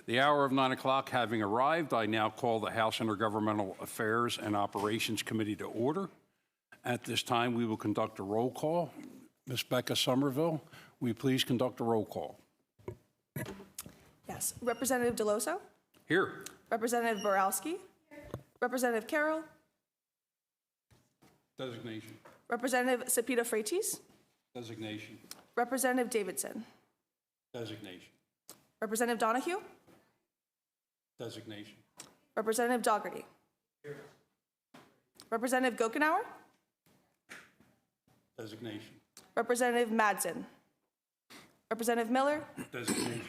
The hour of 9 o'clock having arrived, I now call the House Intergovernmental Affairs and Operations Committee to order. At this time, we will conduct a roll call. Ms. Becca Somerville, will you please conduct a roll call? Yes. Representative Deloso? Here. Representative Borowski? Representative Carroll? Designation. Representative Cepeda Freitas? Designation. Representative Davidson? Designation. Representative Donahue? Designation. Representative Dougherty? Here. Representative Gokenauer? Designation. Representative Madsen? Representative Miller? Designation.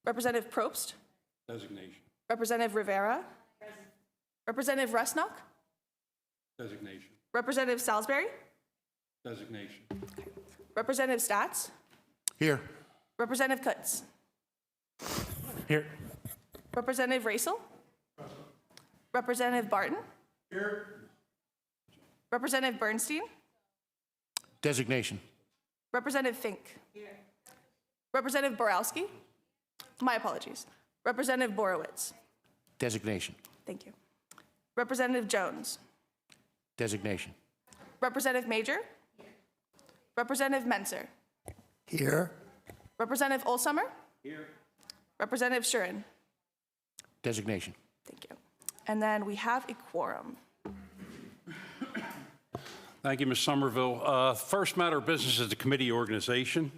Representative Probst? Designation. Representative Rivera? Present. Representative Rusnock? Designation. Representative Salisbury? Designation. Representative Stats? Here. Representative Kutz? Here. Representative Racel? Representative Barton? Here. Representative Bernstein? Designation. Representative Fink? Here. Representative Borowski? My apologies. Representative Borowitz? Designation. Thank you. Representative Jones? Designation. Representative Major? Here. Representative Menser? Here. Representative Olsummer? Here. Representative Shurin? Designation. Thank you. And then we have a quorum. Thank you, Ms. Somerville. First matter of business is the committee organization.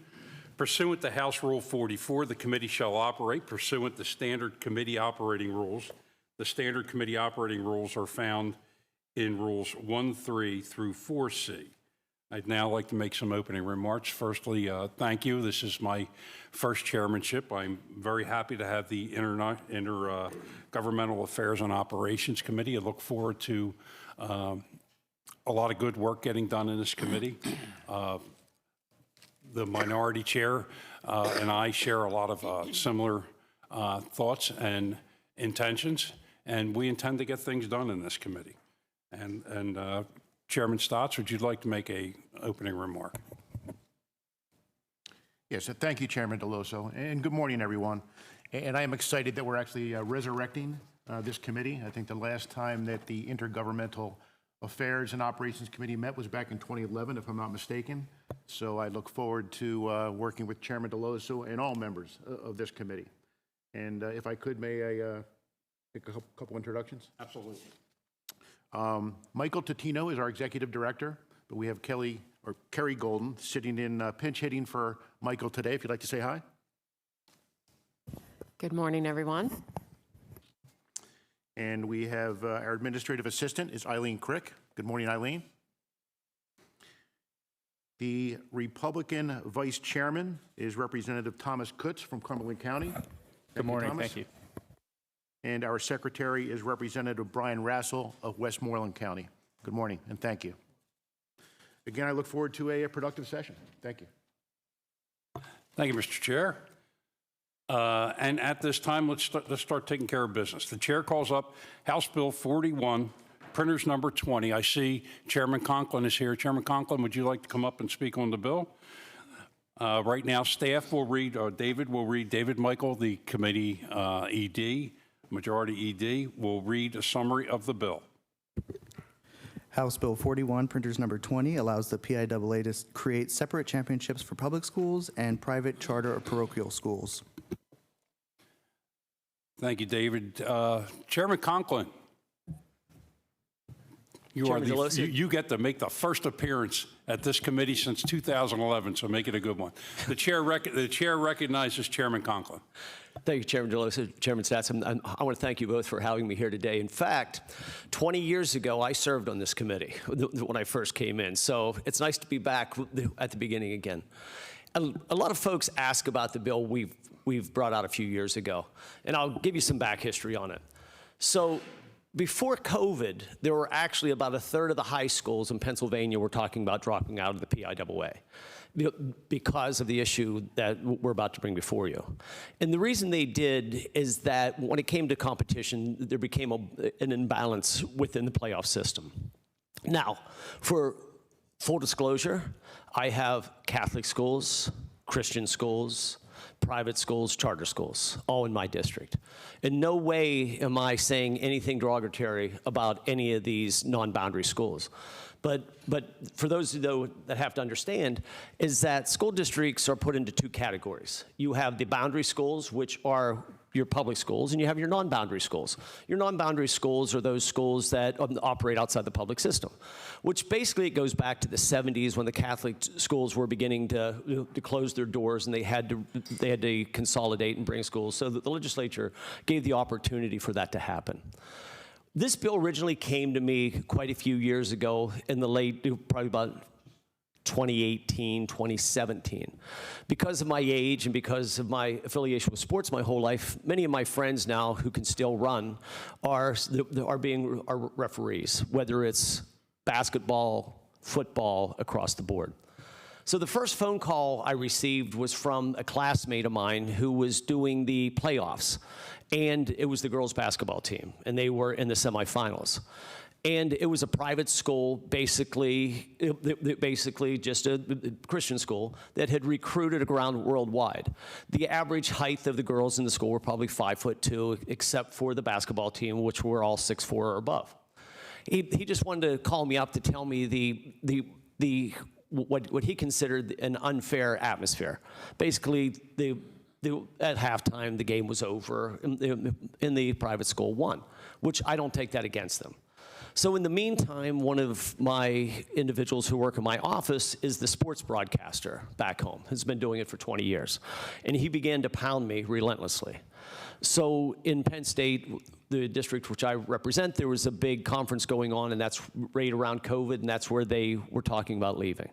Pursuant to House Rule 44, the committee shall operate pursuant to standard committee operating rules. The standard committee operating rules are found in Rules 1.3 through 4C. I'd now like to make some opening remarks. Firstly, thank you. This is my first chairmanship. I'm very happy to have the Intergovernmental Affairs and Operations Committee. I look forward to a lot of good work getting done in this committee. The minority chair and I share a lot of similar thoughts and intentions, and we intend to get things done in this committee. And Chairman Stotts, would you like to make an opening remark? Yes, thank you, Chairman Deloso, and good morning, everyone. And I am excited that we're actually resurrecting this committee. I think the last time that the Intergovernmental Affairs and Operations Committee met was back in 2011, if I'm not mistaken. So I look forward to working with Chairman Deloso and all members of this committee. And if I could, may I make a couple introductions? Absolutely. Michael Totino is our executive director, but we have Kerry Golden sitting in pinch hitting for Michael today. If you'd like to say hi. Good morning, everyone. And we have our administrative assistant is Eileen Crick. Good morning, Eileen. The Republican vice chairman is Representative Thomas Kutz from Cumberland County. Good morning, thank you. And our secretary is Representative Brian Rassel of Westmoreland County. Good morning, and thank you. Again, I look forward to a productive session. Thank you. Thank you, Mr. Chair. And at this time, let's start taking care of business. The chair calls up House Bill 41, printers number 20. I see Chairman Conklin is here. Chairman Conklin, would you like to come up and speak on the bill? Right now, staff will read, or David will read, David Michael, the committee ED, majority ED, will read a summary of the bill. House Bill 41, printers number 20, allows the PIAA to create separate championships for public schools and private charter or parochial schools. Thank you, David. Chairman Conklin, you get to make the first appearance at this committee since 2011, so make it a good one. The chair recognizes Chairman Conklin. Thank you, Chairman Deloso, Chairman Stats. I want to thank you both for having me here today. In fact, 20 years ago, I served on this committee when I first came in, so it's nice to be back at the beginning again. A lot of folks ask about the bill we've brought out a few years ago, and I'll give you some back history on it. So before COVID, there were actually about a third of the high schools in Pennsylvania were talking about dropping out of the PIAA because of the issue that we're about to bring before you. And the reason they did is that when it came to competition, there became an imbalance within the playoff system. Now, for full disclosure, I have Catholic schools, Christian schools, private schools, charter schools, all in my district. In no way am I saying anything derogatory about any of these non-boundary schools. But for those that have to understand is that school districts are put into two categories. You have the boundary schools, which are your public schools, and you have your non-boundary schools. Your non-boundary schools are those schools that operate outside the public system, which basically it goes back to the 70s when the Catholic schools were beginning to close their doors, and they had to consolidate and bring schools. So that the legislature gave the opportunity for that to happen. This bill originally came to me quite a few years ago in the late, probably about 2018, 2017. Because of my age and because of my affiliation with sports my whole life, many of my friends now who can still run are referees, whether it's basketball, football, across the board. So the first phone call I received was from a classmate of mine who was doing the playoffs, and it was the girls' basketball team, and they were in the semifinals. And it was a private school, basically just a Christian school that had recruited around worldwide. The average height of the girls in the school were probably 5'2", except for the basketball team, which were all 6'4" or above. He just wanted to call me up to tell me what he considered an unfair atmosphere. Basically, at halftime, the game was over, and the private school won, which I don't take that against them. So in the meantime, one of my individuals who work in my office is the sports broadcaster back home, has been doing it for 20 years. And he began to pound me relentlessly. So in Penn State, the district which I represent, there was a big conference going on, and that's right around COVID, and that's where they were talking about leaving.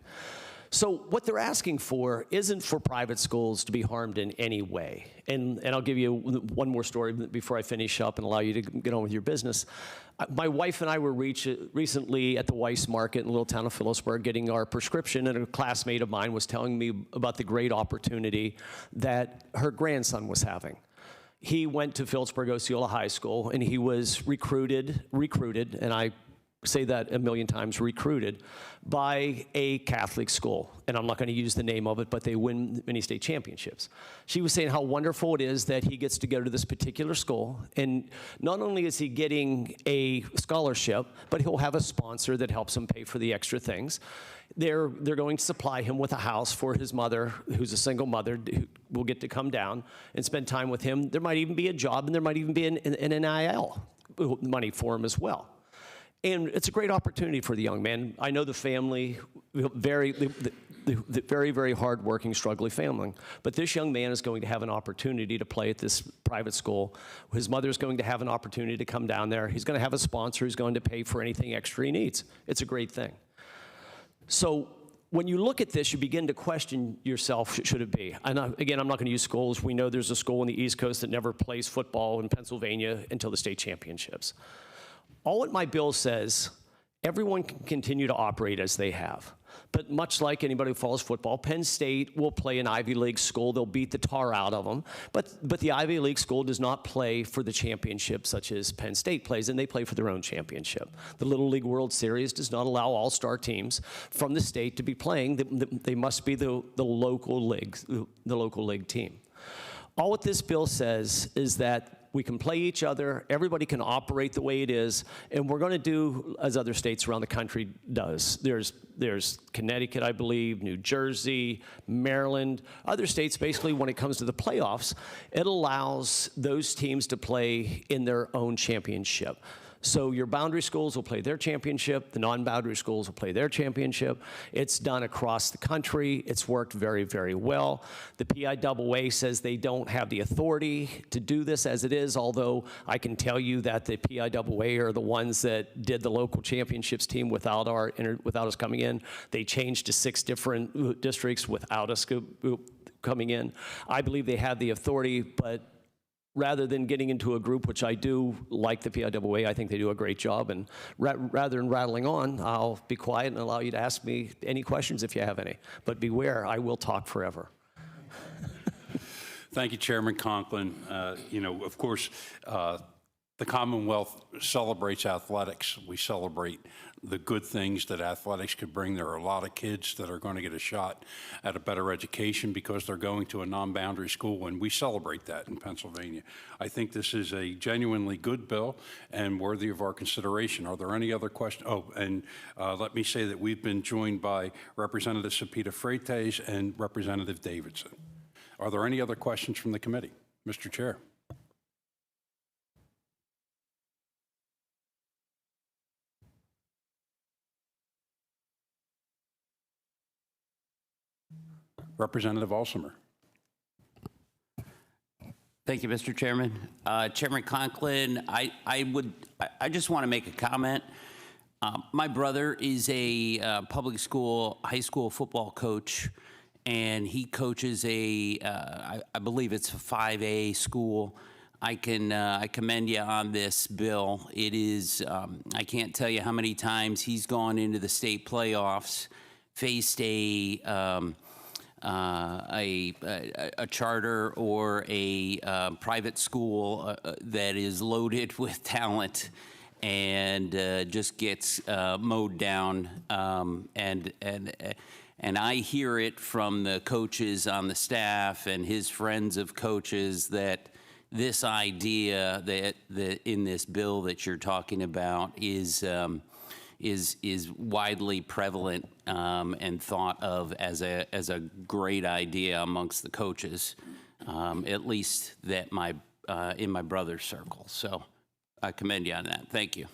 So what they're asking for isn't for private schools to be harmed in any way. And I'll give you one more story before I finish up and allow you to get on with your business. My wife and I were recently at the Weiss Market in the little town of Phillipsburg getting our prescription, and a classmate of mine was telling me about the great opportunity that her grandson was having. He went to Phillipsburg Osceola High School, and he was recruited, and I say that a million times, recruited by a Catholic school. And I'm not going to use the name of it, but they win many state championships. She was saying how wonderful it is that he gets to go to this particular school. And not only is he getting a scholarship, but he'll have a sponsor that helps him pay for the extra things. They're going to supply him with a house for his mother, who's a single mother, who will get to come down and spend time with him. There might even be a job, and there might even be an NIL money for him as well. And it's a great opportunity for the young man. I know the family, very, very hard-working, struggling family. But this young man is going to have an opportunity to play at this private school. His mother is going to have an opportunity to come down there. He's going to have a sponsor who's going to pay for anything extra he needs. It's a great thing. So when you look at this, you begin to question yourself, should it be? And again, I'm not going to use schools. We know there's a school on the East Coast that never plays football in Pennsylvania until the state championships. All that my bill says, everyone can continue to operate as they have. But much like anybody who follows football, Penn State will play an Ivy League school. They'll beat the tar out of them. But the Ivy League school does not play for the championship such as Penn State plays, and they play for their own championship. The Little League World Series does not allow all-star teams from the state to be playing. They must be the local league team. All what this bill says is that we can play each other, everybody can operate the way it is, and we're going to do as other states around the country does. There's Connecticut, I believe, New Jersey, Maryland, other states. Basically, when it comes to the playoffs, it allows those teams to play in their own championship. So your boundary schools will play their championship. The non-boundary schools will play their championship. It's done across the country. It's worked very, very well. The PIAA says they don't have the authority to do this as it is, although I can tell you that the PIAA are the ones that did the local championships team without us coming in. They changed to 6 different districts without us coming in. I believe they have the authority, but rather than getting into a group, which I do like the PIAA, I think they do a great job, and rather than rattling on, I'll be quiet and allow you to ask me any questions if you have any. But beware, I will talk forever. Thank you, Chairman Conklin. Of course, the The Commonwealth celebrates athletics. We celebrate the good things that athletics could bring. There are a lot of kids that are going to get a shot at a better education because they're going to a non-boundary school, and we celebrate that in Pennsylvania. I think this is a genuinely good bill and worthy of our consideration. Are there any other questions? Oh, and let me say that we've been joined by Representative Cepeda Freites and Representative Davidson. Are there any other questions from the committee? Mr. Chair. Representative Alsamer. Thank you, Mr. Chairman. Chairman Conklin, I just want to make a comment. My brother is a public school, high school football coach, and he coaches I believe it's a 5A school. I commend you on this bill. It is, I can't tell you how many times he's gone into the state playoffs, faced a charter or a private school that is loaded with talent and just gets mowed down. And I hear it from the coaches on the staff and his friends of coaches that this idea that in this bill that you're talking about is widely prevalent and thought of as a great idea amongst the coaches, at least that in my brother's circle. So I commend you on that. Thank you.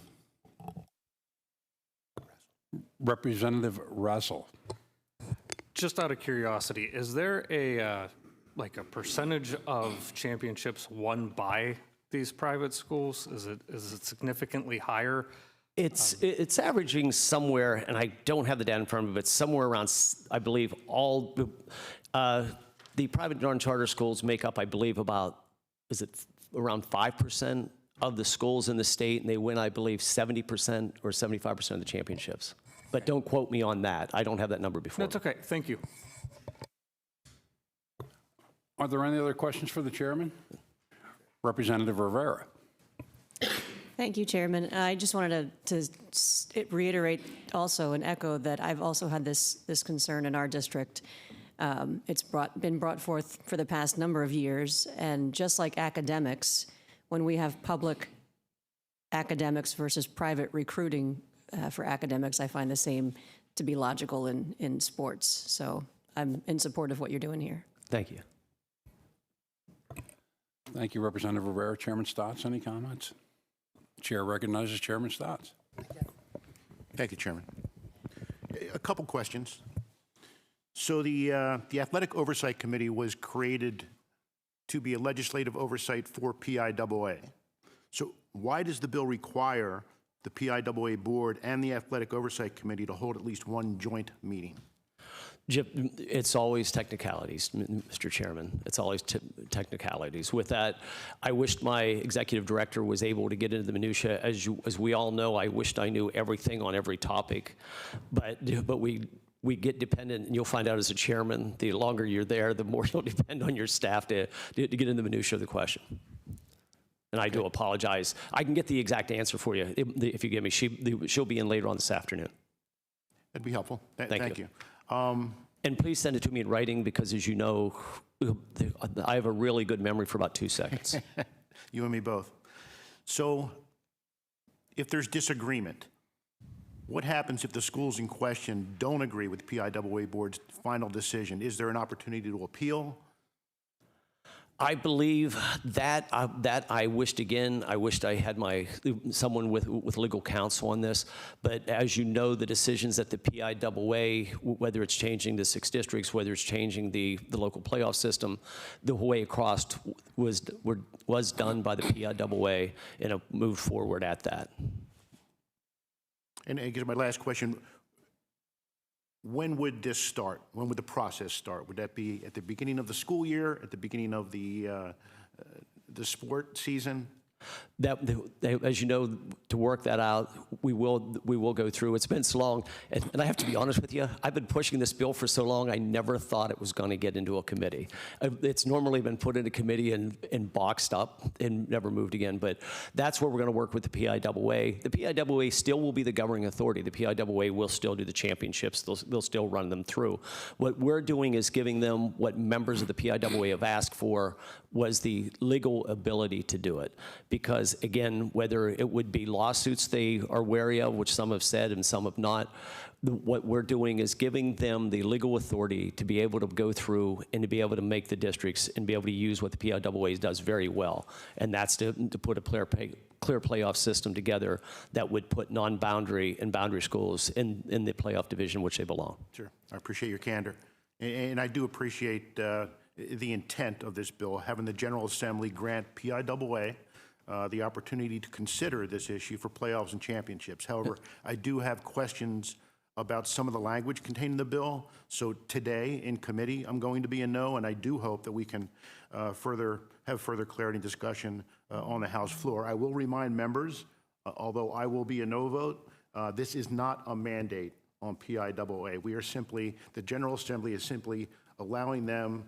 Representative Russell. Just out of curiosity, is there a like a percentage of championships won by these private schools? Is it significantly higher? It's averaging somewhere, and I don't have the data in front of me, but somewhere around, I believe, all the private non-charter schools make up, I believe, about, is it around 5% of the schools in the state, and they win, I believe, 70% or 75% of the championships. But don't quote me on that. I don't have that number before. That's okay. Thank you. Are there any other questions for the chairman? Representative Rivera. Thank you, Chairman. I just wanted to reiterate also and echo that I've also had this concern in our district. It's been brought forth for the past number of years, and just like academics, when we have public academics versus private recruiting for academics, I find the same to be logical in sports. So I'm in support of what you're doing here. Thank you. Thank you, Representative Rivera. Chairman Stotts, any comments? Chair recognizes Chairman Stotts. Thank you, Chairman. A couple questions. So the Athletic Oversight Committee was created to be a legislative oversight for PIAA. So why does the bill require the PIAA board and the Athletic Oversight Committee to hold at least one joint meeting? It's always technicalities, Mr. Chairman. It's always technicalities. With that, I wished my executive director was able to get into the minutia. As we all know, I wished I knew everything on every topic, but we get dependent, and you'll find out as a chairman, the longer you're there, the more you'll depend on your staff to get in the minutia of the question. And I do apologize. I can get the exact answer for you if you give me. She'll be in later on this afternoon. That'd be helpful. Thank you. you. And please send it to me in writing because, as you know, I have a really good memory for about 2 seconds. You and me both. So if there's disagreement, what happens if the schools in question don't agree with the PIAA board's final decision? Is there an opportunity to appeal? I believe that I wished I had someone with legal counsel on this. But as you know, the decisions that the PIAA, whether it's changing the 6 districts, whether it's changing the local playoff system, the way across was done by the PIAA and moved forward at that. And I guess my last question, when would this start? When would the process start? Would that be at the beginning of the school year, at the beginning of the sport season? as you know, to work that out, we will go through. It's been so long, and I have to be honest with you, I've been pushing this bill for so long, I never thought it was going to get into a committee. It's normally been put in a committee and boxed up and never moved again, but that's where we're going to work with the PIAA. The PIAA still will be the governing authority. The PIAA will still do the championships. They'll still run them through. What we're doing is giving them what members of the PIAA have asked for, was the legal ability to do it. Because again, whether it would be lawsuits they are wary of, which some have said and some have not, what we're doing is giving them the legal authority to be able to go through and to be able to make the districts and be able to use what the PIAA does very well. And that's to put a clear playoff system together that would put non-boundary and boundary schools in the playoff division which they belong. Sure. I appreciate your candor. And I do appreciate the intent of this bill, having the General Assembly grant PIAA the opportunity to consider this issue for playoffs and championships. However, I do have questions about some of the language contained in the bill. So today in committee, I'm going to be a no, and I do hope that we can have further clarity and discussion on the House floor. I will remind members, although I will be a no vote, this is not a mandate on PIAA. We are simply, the General Assembly is simply allowing them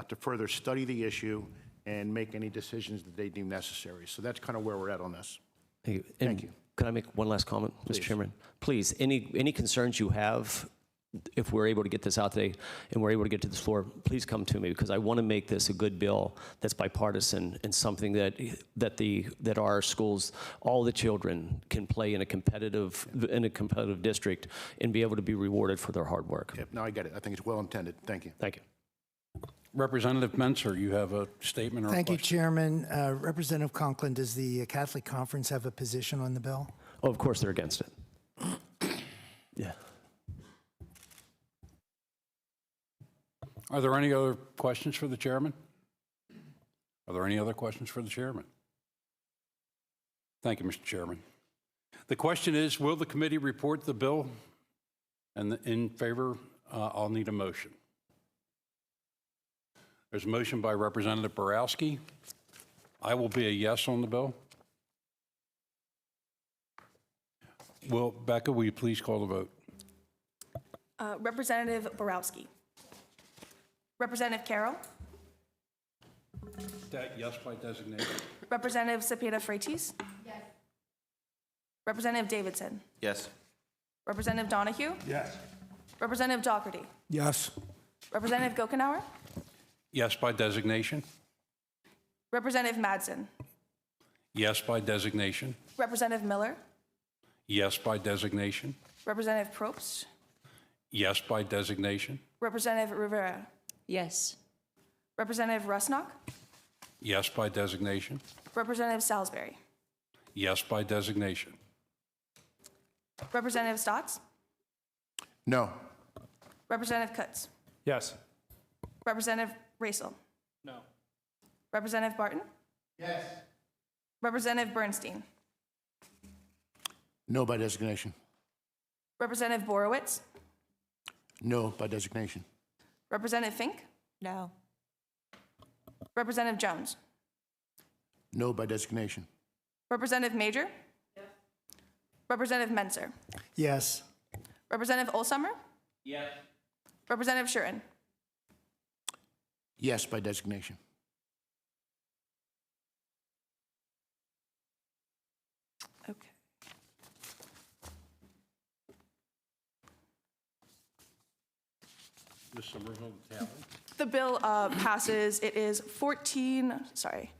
to further study the issue and make any decisions that they deem necessary. So that's kind of where we're at on this. Thank you. Can I make one last comment, Mr. Chairman? Please, any concerns you have, if we're able to get this out today and we're able to get to this floor, please come to me, because I want to make this a good bill that's bipartisan and something that our schools, all the children, can play in a competitive district and be able to be rewarded for their hard work. Yep, no, I get it. I think it's well intended. Thank you. Thank you. Representative Menser, you have a statement or a Thank you, question? Chairman. Representative Conklin, does the Catholic Conference have a position on the bill? Oh, of course they're against it. Yeah. Are there any other questions for the chairman? Are there any other questions for the chairman? Thank you, Mr. Chairman. The question is, will the committee report the bill? And in favor, I'll need a motion. There's a motion by Representative Borowski. I will be a yes on the bill. Becca, will you please call the vote? Representative Borowski. Representative Carroll. Yes by designation. Representative Cepeda Freitas. Yes. Representative Davidson. Yes. Representative Donahue. Yes. Representative Doherty. Yes. Representative Gokenauer. Yes by designation. Representative Madsen. Yes by designation. Representative Miller. Yes by designation. Representative Probst. Yes by designation. Representative Rivera. Yes. Representative Rusnak. Yes by designation. Representative Salisbury. Yes by designation. Representative Stotts. No. Representative Kutz. Yes. Representative Racel. No. Representative Barton. Yes. Representative Bernstein. No by designation. Representative Borowitz. No by designation. Representative Fink. No. Representative Jones. No by designation. Representative Major. Yes. Representative Menser. Yes. Representative Olsummer. Yes. Representative Schurin. Yes by designation. Okay. Ms. Somerville, the tally. The bill passes. It is 14, sorry,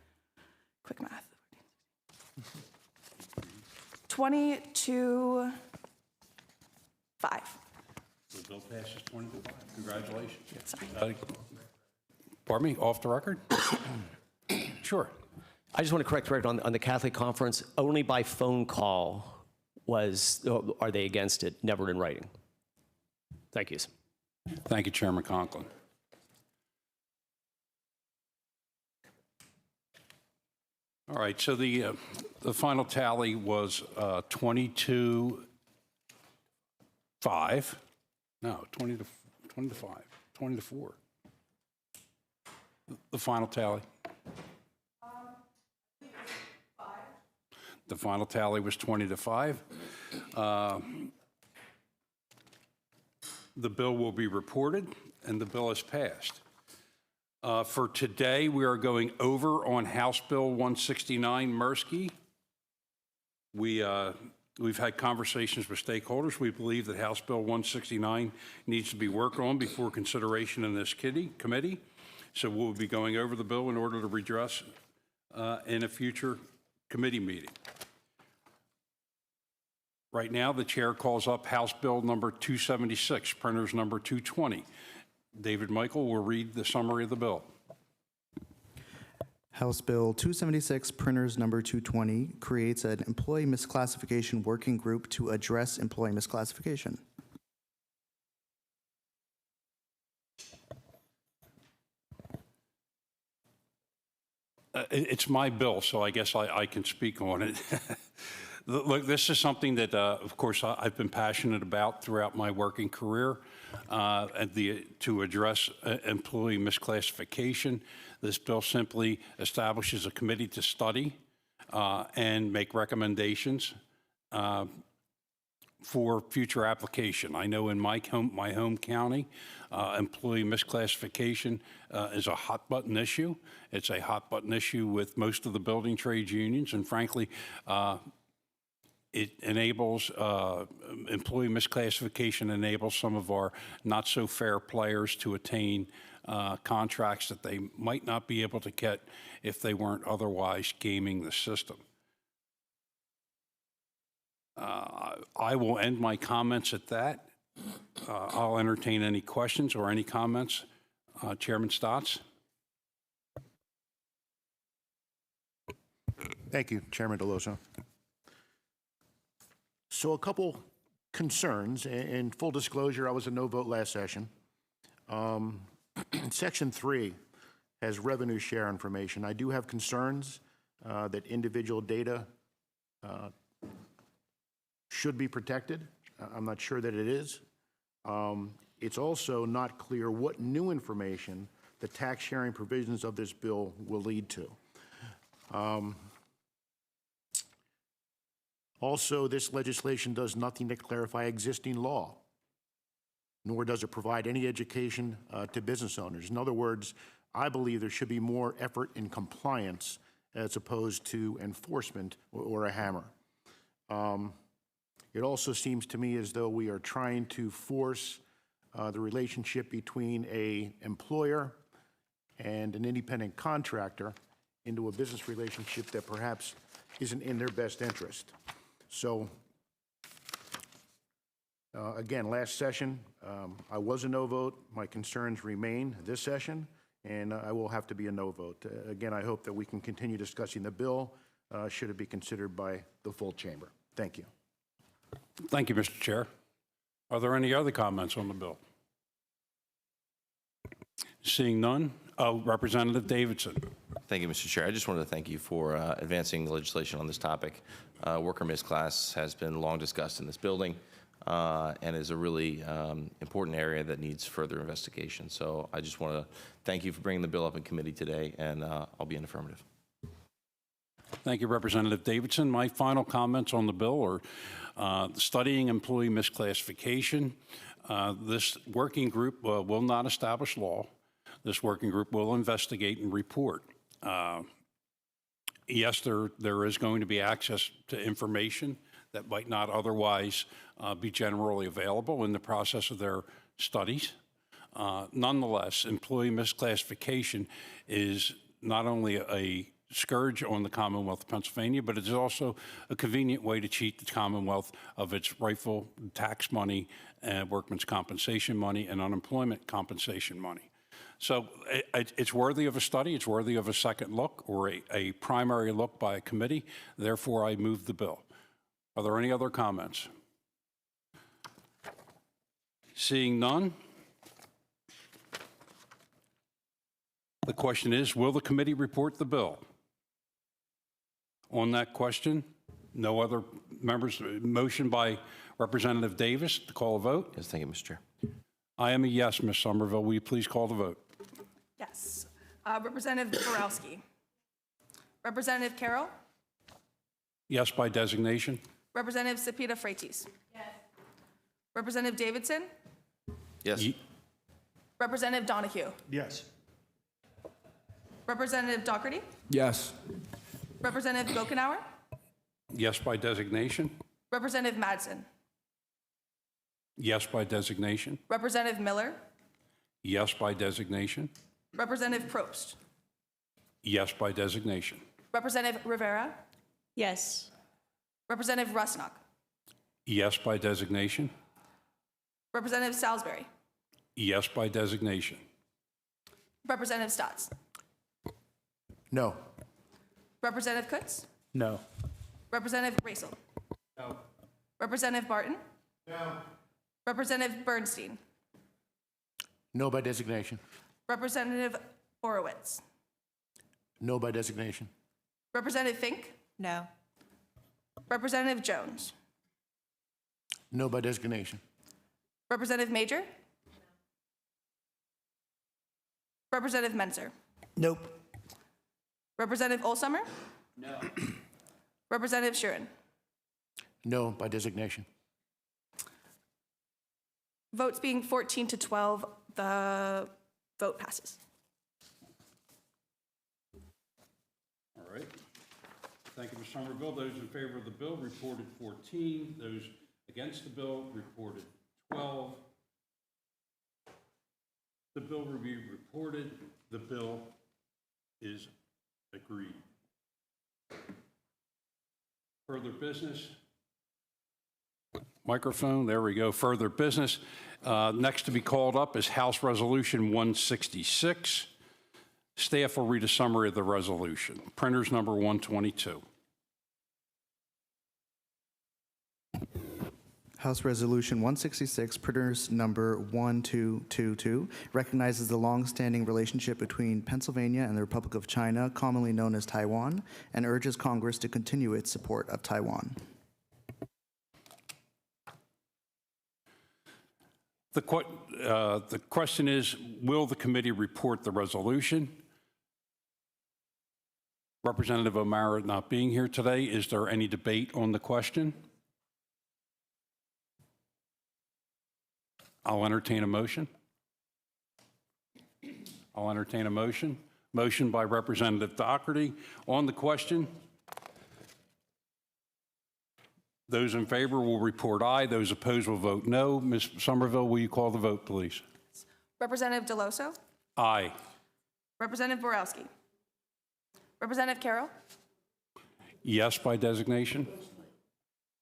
quick math. 22-5. The bill passes 20 to 5. Congratulations. Pardon me, off the record? Sure. I just want to correct the record on the Catholic Conference. Only by phone call are they against it, never in writing. Thank you. Thank you, Chairman Conklin. All right, so the final tally was 22-5. No, 20 to 5, 20 to 4. The final tally. The final tally was 20-5. The bill will be reported, and the bill is passed. For today, we are going over on House Bill 169, Mirsky. We've had conversations with stakeholders. We believe that House Bill 169 needs to be worked on before consideration in this committee. So we'll be going over the bill in order to redress in a future committee meeting. Right now, the chair calls up House Bill number 276, printers number 220. David Michael will read the summary of the bill. House Bill 276, printers number 220, creates an employee misclassification working group to address employee misclassification. It's my bill, so I guess I can speak on it. Look, this is something that, of course, I've been passionate about throughout my working career to address employee misclassification. This bill simply establishes a committee to study and make recommendations for future application. I know in my home county, employee misclassification is a hot button issue. It's a hot button issue with most of the building trades unions, and frankly, it enables, employee misclassification enables some of our not so fair players to attain contracts that they might not be able to get if they weren't otherwise gaming the system. I will end my comments at that. I'll entertain any questions or any comments. Chairman Stotts? Thank you, Chairman Deloso. So a couple concerns. In full disclosure, I was a no vote last session. Section 3 has revenue share information. I do have concerns that individual data should be protected. I'm not sure that it is. It's also not clear what new information the tax sharing provisions of this bill will lead to. Also, this legislation does nothing to clarify existing law, nor does it provide any education to business owners. In other words, I believe there should be more effort in compliance as opposed to enforcement or a hammer. It also seems to me as though we are trying to force the relationship between an employer and an independent contractor into a business relationship that perhaps isn't in their best interest. So, again, last session, I was a no vote. My concerns remain this session, and I will have to be a no vote. Again, I hope that we can continue discussing the bill should it be considered by the full chamber. Thank you. Thank you, Mr. Chair. Are there any other comments on the bill? Seeing none, Representative Davidson. Thank you, Mr. Chair. I just wanted to thank you for advancing legislation on this topic. Worker misclass has been long discussed in this building and is a really important area that needs further investigation. So I just want to thank you for bringing the bill up in committee today, and I'll be in affirmative. Thank you, Representative Davidson. My final comments on the bill are studying employee misclassification. This working group will not establish law. This working group will investigate and report. Yes, there is going to be access to information that might not otherwise be generally available in the process of their studies. Nonetheless, employee misclassification is not only a scourge on the Commonwealth of Pennsylvania, but it is also a convenient way to cheat the Commonwealth of its rightful tax money, workman's compensation money, and unemployment compensation money. So it's worthy of a study. It's worthy of a second look or a primary look by a committee. Therefore, I move the bill. Are there any other comments? Seeing none, the question is, will the committee report the bill? On that question, no other members. Motion by Representative Davis to call a vote. Yes, thank you, Mr. Chair. I am a yes, Ms. Somerville. Will you please call the vote? Yes. Representative Borowski. Representative Carroll. Yes by designation. Representative Cepeda Freites? Yes. Representative Davidson? Yes. Representative Donahue? Yes. Representative Doherty? Yes. Representative Gokenauer? Yes by designation. Representative Madsen? Yes by designation. Representative Miller? Yes by designation. Representative Probst? Yes by designation. Representative Rivera? Yes. Representative Rusnak? Yes by designation. Representative Salisbury? Yes by designation. Representative Stotts? No. Representative Kutz? No. Representative Racel? No. Representative Barton? No. Representative Bernstein? No by designation. Representative Borowitz? No by designation. Representative Fink? No. Representative Jones? No by designation. Representative Major? Representative Menzer? Nope. Representative Olsummer? No. Representative Shuren? No by designation. Votes being 14 to 12, the vote passes. All right. Thank you, Ms. Somerville. Those in favor of the bill reported 14. Those against the bill reported 12. The bill will be reported. The bill is agreed. Further business? Microphone, there we go. Further business. Next to be called up is House Resolution 166. Staff will read a summary of the resolution. Printers number 122. House Resolution 166, printers number 1222, recognizes the long-standing relationship between Pennsylvania and the Republic of China, commonly known as Taiwan, and urges Congress to continue its support of Taiwan. The question is, will the committee report the resolution? Representative O'Mara not being here today, is there any debate on the question? I'll entertain a motion. I'll entertain a motion. Motion by Representative Doherty on the question. Those in favor will report aye. Those opposed will vote no. Ms. Somerville, will you call the vote, please? Representative Deloso? Aye. Representative Borowski? Representative Carroll? Yes by designation.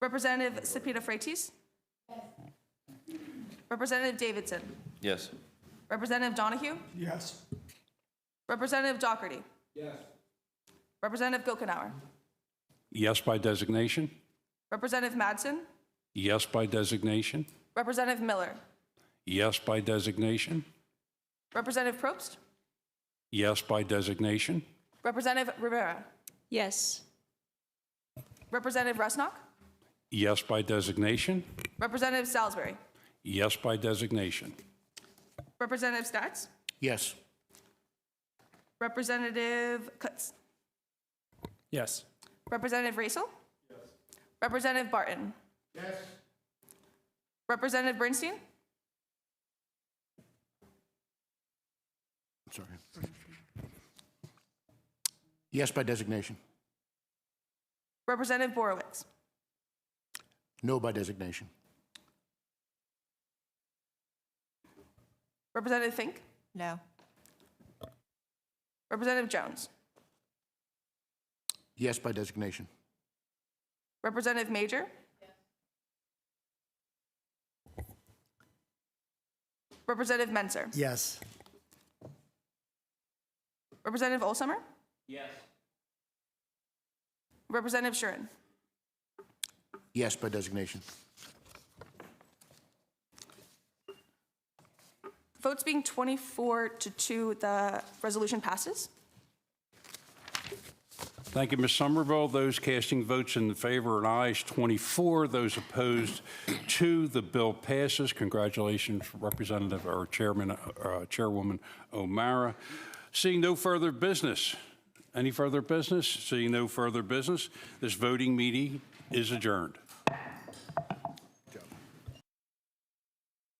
Representative Cepeda Freites? Representative Davidson? Yes. Representative Donahue? Yes. Representative Doherty? Yes. Representative Gokenauer? Yes by designation. Representative Madsen? Yes by designation. Representative Miller? Yes by designation. Representative Probst? Yes by designation. Representative Rivera? Yes. Representative Rusnak? Yes by designation. Representative Salisbury? Yes by designation. Representative Stotts? Yes. Representative Kutz? Yes. Representative Racel? Yes. Representative Barton? Yes. Representative Bernstein? Sorry. Yes by designation. Representative Borowitz? No by designation. Representative Fink? No. Representative Jones? Yes by designation. Representative Major? Yes. Representative Menzer? Yes. Representative Olsummer? Yes. Representative Shuren? Yes by designation. Votes being 24 to 2, the resolution passes. Thank you, Ms. Somerville. Those casting votes in favor and ayes, 24. Those opposed, 2. The bill passes. Congratulations, Representative or Chairwoman O'Mara. Seeing no further business, Any further business? Seeing no further business, this voting meeting is adjourned.